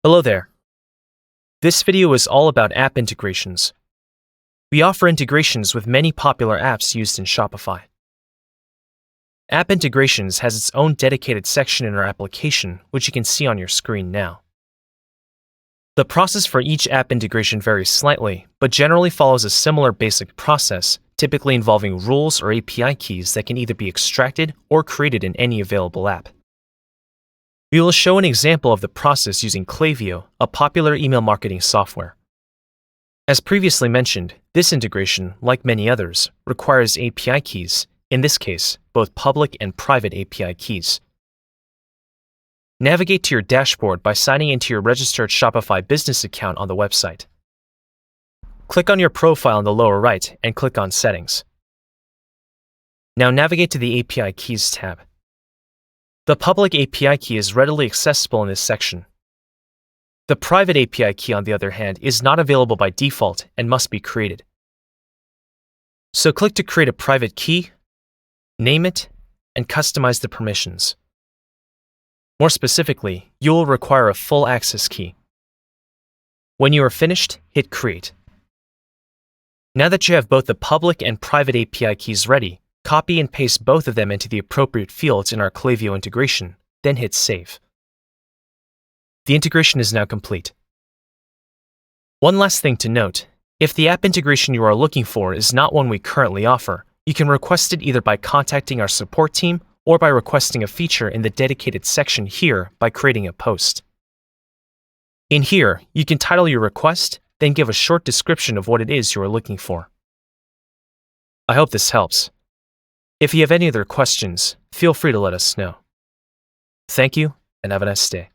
Hello there. This video is all about app integrations. We offer integrations with many popular apps used in Shopify. App Integrations has its own dedicated section in our application, which you can see on your screen now. The process for each app integration varies slightly, but generally follows a similar basic process, typically involving rules or API keys that can either be extracted or created in any available app. We will show an example of the process using Klaviyo, a popular email marketing software. As previously mentioned, this integration, like many others, requires API keys, in this case, both public and private API keys. Navigate to your dashboard by signing into your registered Shopify business account on the website. Click on your profile in the lower right and click on Settings. Now navigate to the API Keys tab. The public API key is readily accessible in this section. The private API key, on the other hand, is not available by default and must be created. So click to create a private key, name it, and customize the permissions. More specifically, you will require a full access key. When you are finished, hit Create. Now that you have both the public and private API keys ready, copy and paste both of them into the appropriate fields in our Klaviyo integration, then hit Save. The integration is now complete. One last thing to note, if the app integration you are looking for is not one we currently offer, you can request it either by contacting our support team or by requesting a feature in the dedicated section here by creating a post. In here, you can title your request, then give a short description of what it is you are looking for. I hope this helps. If you have any other questions, feel free to let us know. Thank you, and have a nice day.